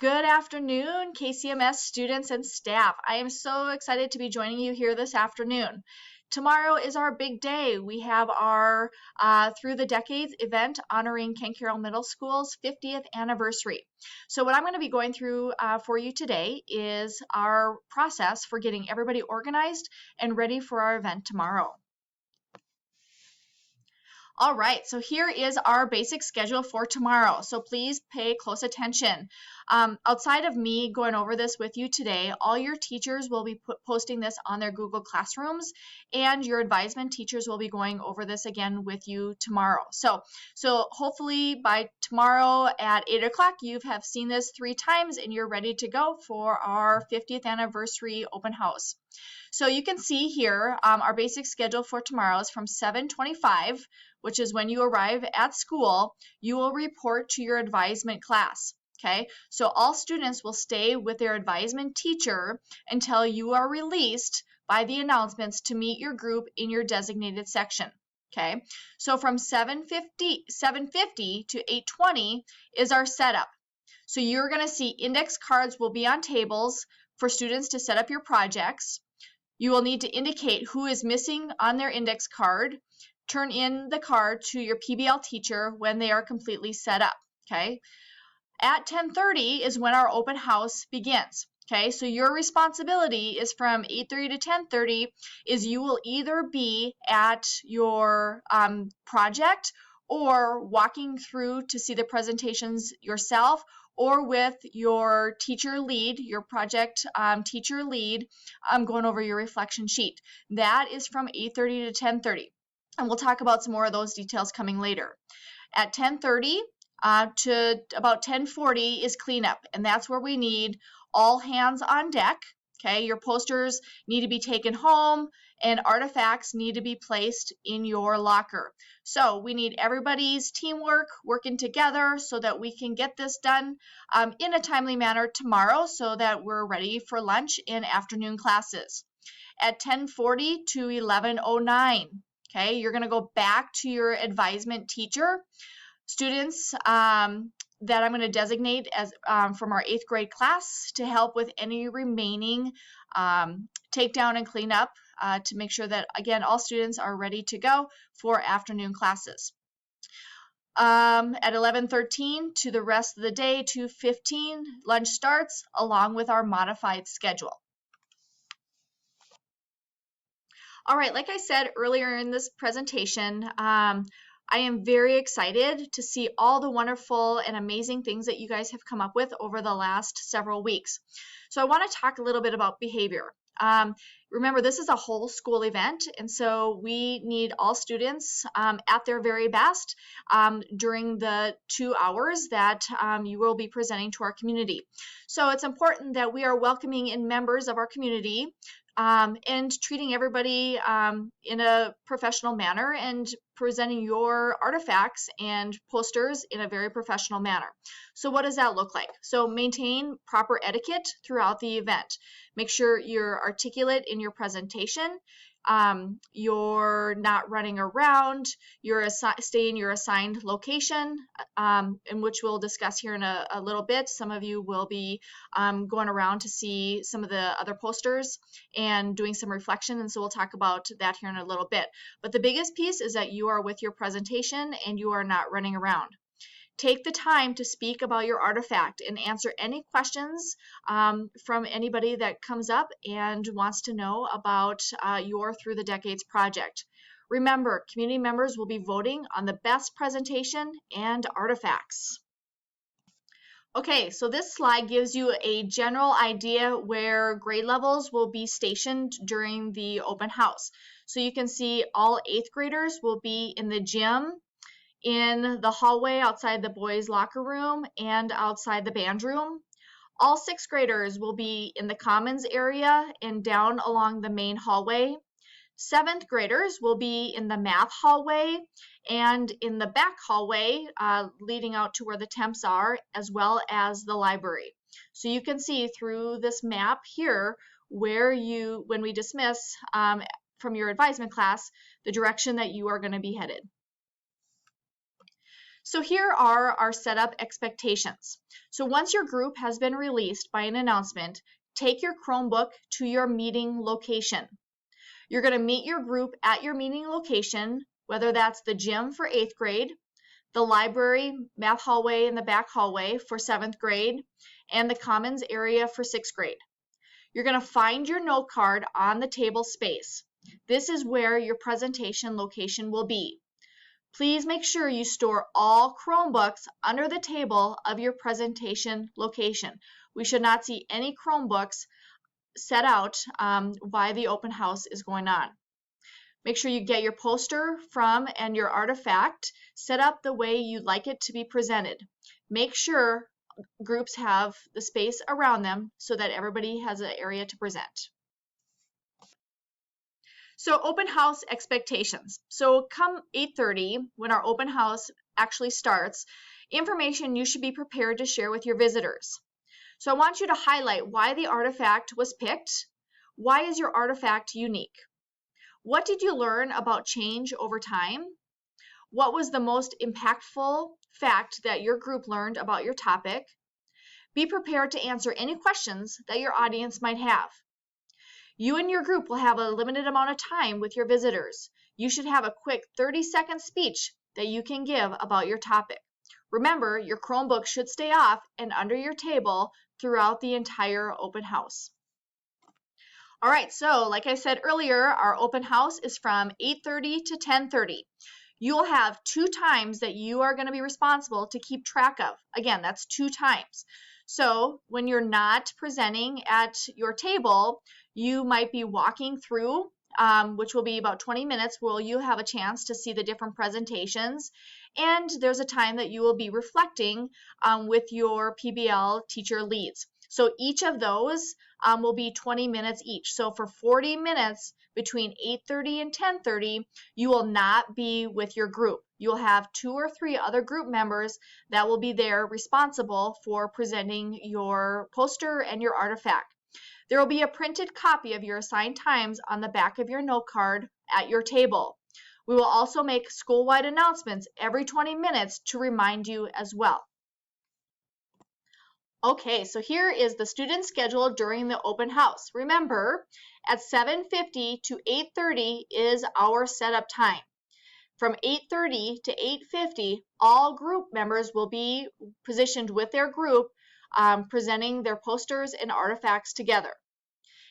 Good afternoon, KCMS students and staff. I am so excited to be joining you here this afternoon. Tomorrow is our big day. We have our Through the Decades event honoring Kent Carroll Middle School's 50th anniversary. So what I'm going to be going through for you today is our process for getting everybody organized and ready for our event tomorrow. All right, so here is our basic schedule for tomorrow. So please pay close attention. Outside of me going over this with you today, all your teachers will be posting this on their Google Classrooms, and your advisement teachers will be going over this again with you tomorrow. So hopefully by tomorrow at 8 o'clock, you have seen this 3 times and you're ready to go for our 50th anniversary open house. So you can see here our basic schedule for tomorrow is from 7:25, which is when you arrive at school. You will report to your advisement class. Okay, so all students will stay with their advisement teacher until you are released by the announcements to meet your group in your designated section. Okay, so from 7:50 to 8:20 is our setup. So you're going to see index cards will be on tables for students to set up your projects. You will need to indicate who is missing on their index card. Turn in the card to your PBL teacher when they are completely set up, okay? At 10:30 is when our open house begins, okay? So your responsibility is from 8:30 to 10:30 is you will either be at your project or walking through to see the presentations yourself, or with your teacher lead, your project teacher lead, going over your reflection sheet. That is from 8:30 to 10:30. And we'll talk about some more of those details coming later. At 10:30 to about 10:40 is cleanup, and that's where we need all hands on deck. Okay, your posters need to be taken home and artifacts need to be placed in your locker. So we need everybody's teamwork working together so that we can get this done in a timely manner tomorrow so that we're ready for lunch and afternoon classes. At 10:40 to 11:09, okay, you're going to go back to your advisement teacher. Students that I'm going to designate as from our 8th grade class to help with any remaining takedown and cleanup to make sure that, again, all students are ready to go for afternoon classes. At 11:13 to the rest of the day, 2:15, lunch starts along with our modified schedule. All right, like I said earlier in this presentation, I am very excited to see all the wonderful and amazing things that you guys have come up with over the last several weeks. So I want to talk a little bit about behavior. Remember, this is a whole school event, and so we need all students at their very best during the 2 hours that you will be presenting to our community. So it's important that we are welcoming in members of our community and treating everybody in a professional manner and presenting your artifacts and posters in a very professional manner. So what does that look like? So maintain proper etiquette throughout the event. Make sure you're articulate in your presentation. You're not running around. You're stay in your assigned location, in which we'll discuss here in a little bit. Some of you will be going around to see some of the other posters and doing some reflection, and so we'll talk about that here in a little bit. But the biggest piece is that you are with your presentation and you are not running around. Take the time to speak about your artifact and answer any questions from anybody that comes up and wants to know about your Through the Decades project. Remember, community members will be voting on the best presentation and artifacts. Okay, so this slide gives you a general idea where grade levels will be stationed during the open house. So you can see all 8th graders will be in the gym, in the hallway outside the boys' locker room, and outside the band room. All 6th graders will be in the commons area and down along the main hallway. 7th graders will be in the math hallway and in the back hallway leading out to where the temps are, as well as the library. So you can see through this map here where you, when we dismiss from your advisement class, the direction that you are going to be headed. So here are our setup expectations. So once your group has been released by an announcement, take your Chromebook to your meeting location. You're going to meet your group at your meeting location, whether that's the gym for 8th grade, the library, math hallway, and the back hallway for 7th grade, and the commons area for 6th grade. You're going to find your note card on the table space. This is where your presentation location will be. Please make sure you store all Chromebooks under the table of your presentation location. We should not see any Chromebooks set out while the open house is going on. Make sure you get your poster from and your artifact set up the way you'd like it to be presented. Make sure groups have the space around them so that everybody has an area to present. So open house expectations. So come 8:30, when our open house actually starts, information you should be prepared to share with your visitors. So I want you to highlight why the artifact was picked. Why is your artifact unique? What did you learn about change over time? What was the most impactful fact that your group learned about your topic? Be prepared to answer any questions that your audience might have. You and your group will have a limited amount of time with your visitors. You should have a quick 30-second speech that you can give about your topic. Remember, your Chromebook should stay off and under your table throughout the entire open house. All right, so like I said earlier, our open house is from 8:30 to 10:30. You'll have 2 times that you are going to be responsible to keep track of. Again, that's 2 times. So when you're not presenting at your table, you might be walking through, which will be about 20 minutes, where you have a chance to see the different presentations. And there's a time that you will be reflecting with your PBL teacher leads. So each of those will be 20 minutes each. So for 40 minutes between 8:30 and 10:30, you will not be with your group. You'll have 2 or 3 other group members that will be there responsible for presenting your poster and your artifact. There will be a printed copy of your assigned times on the back of your note card at your table. We will also make school-wide announcements every 20 minutes to remind you as well. Okay, so here is the student schedule during the open house. Remember, at 7:50 to 8:30 is our setup time. From 8:30 to 8:50, all group members will be positioned with their group, presenting their posters and artifacts together.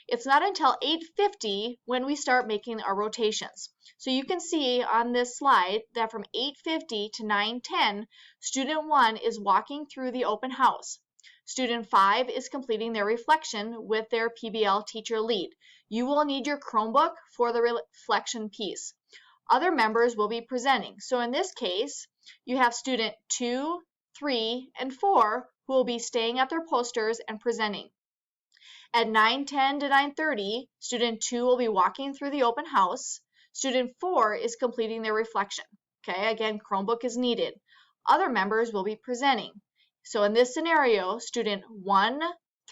It's not until 8:50 when we start making our rotations. So you can see on this slide that from 8:50 to 9:10, student 1 is walking through the open house. Student 5 is completing their reflection with their PBL teacher lead. You will need your Chromebook for the reflection piece. Other members will be presenting. So in this case, you have student 2, 3, and 4 who will be staying at their posters and presenting. At 9:10 to 9:30, student 2 will be walking through the open house. Student 4 is completing their reflection. Okay, again, Chromebook is needed. Other members will be presenting. So in this scenario, student 1,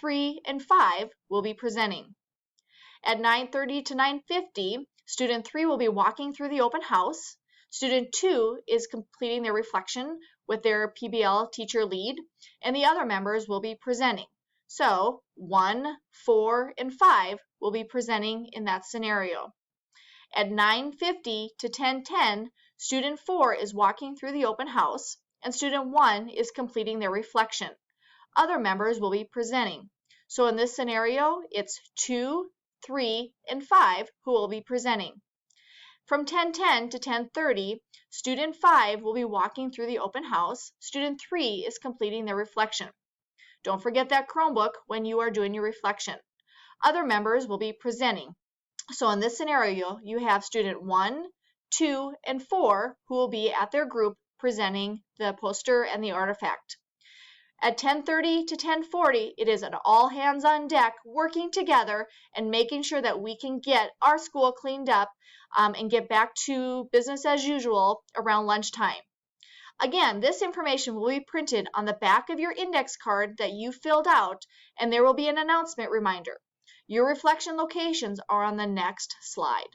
3, and 5 will be presenting. At 9:30 to 9:50, student 3 will be walking through the open house. Student 2 is completing their reflection with their PBL teacher lead, and the other members will be presenting. So 1, 4, and 5 will be presenting in that scenario. At 9:50 to 10:10, student 4 is walking through the open house, and student 1 is completing their reflection. Other members will be presenting. So in this scenario, it's 2, 3, and 5 who will be presenting. From 10:10 to 10:30, student 5 will be walking through the open house. Student 3 is completing their reflection. Don't forget that Chromebook when you are doing your reflection. Other members will be presenting. So in this scenario, you have student 1, 2, and 4 who will be at their group presenting the poster and the artifact. At 10:30 to 10:40, it is an all hands on deck working together and making sure that we can get our school cleaned up and get back to business as usual around lunchtime. Again, this information will be printed on the back of your index card that you filled out, and there will be an announcement reminder. Your reflection locations are on the next slide.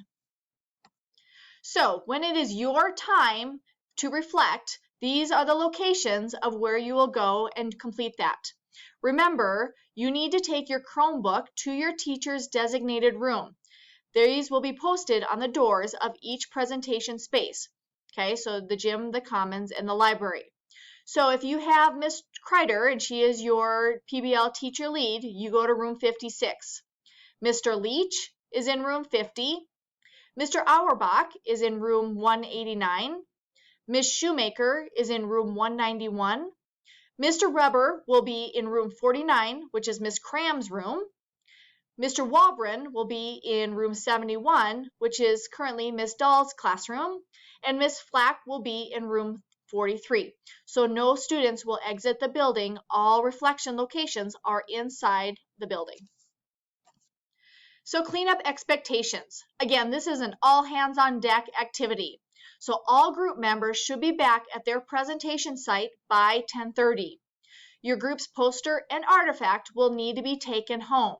So when it is your time to reflect, These are the locations of where you will go and complete that. Remember, you need to take your Chromebook to your teacher's designated room. These will be posted on the doors of each presentation space. Okay, so the gym, the commons, and the library. So if you have Miss Kreider and she is your PBL teacher lead, you go to room 56. Mr. Leach is in room 50. Mr. Auerbach is in room 189. Ms. Shoemaker is in room 191. Mr. Weber will be in room 49, which is Miss Cram's room. Mr. Walbrin will be in room 71, which is currently Miss Dahl's classroom, and Miss Flack will be in room 43. So no students will exit the building. All reflection locations are inside the building. So cleanup expectations. Again, this is an all hands on deck activity. So all group members should be back at their presentation site by 10:30. Your group's poster and artifact will need to be taken home.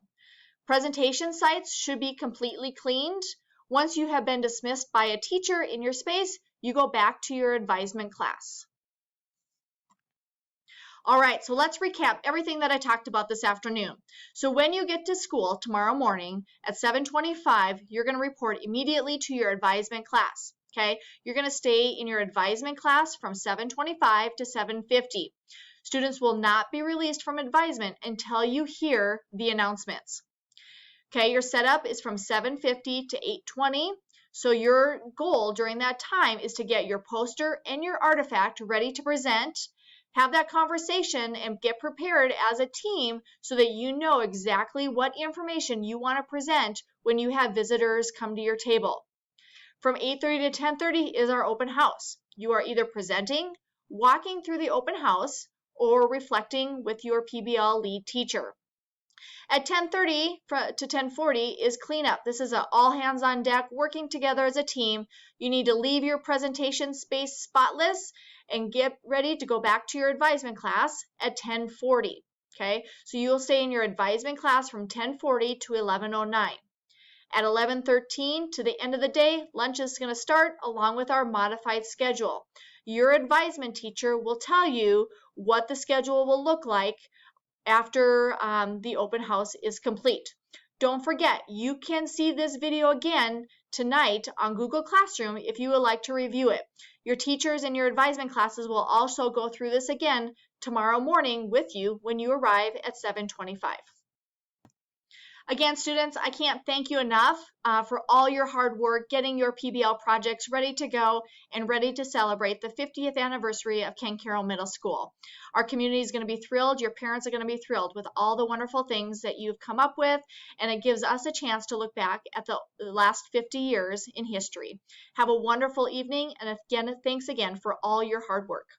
Presentation sites should be completely cleaned. Once you have been dismissed by a teacher in your space, you go back to your advisement class. All right, so let's recap everything that I talked about this afternoon. So when you get to school tomorrow morning at 7:25, you're going to report immediately to your advisement class. Okay, you're going to stay in your advisement class from 7:25 to 7:50. Students will not be released from advisement until you hear the announcements. Okay, your setup is from 7:50 to 8:20. So your goal during that time is to get your poster and your artifact ready to present, have that conversation, and get prepared as a team so that you know exactly what information you want to present when you have visitors come to your table. From 8:30 to 10:30 is our open house. You are either presenting, walking through the open house, or reflecting with your PBL lead teacher. At 10:30 to 10:40 is cleanup. This is an all hands on deck, working together as a team. You need to leave your presentation space spotless and get ready to go back to your advisement class at 10:40. Okay, so you'll stay in your advisement class from 10:40 to 11:09. At 11:13 to the end of the day, lunch is going to start along with our modified schedule. Your advisement teacher will tell you what the schedule will look like after the open house is complete. Don't forget, you can see this video again tonight on Google Classroom if you would like to review it. Your teachers and your advisement classes will also go through this again tomorrow morning with you when you arrive at 7:25. Again, students, I can't thank you enough for all your hard work getting your PBL projects ready to go and ready to celebrate the 50th anniversary of Ken Carroll Middle School. Our community is going to be thrilled. Your parents are going to be thrilled with all the wonderful things that you've come up with, and it gives us a chance to look back at the last 50 years in history. Have a wonderful evening, and again, thanks again for all your hard work.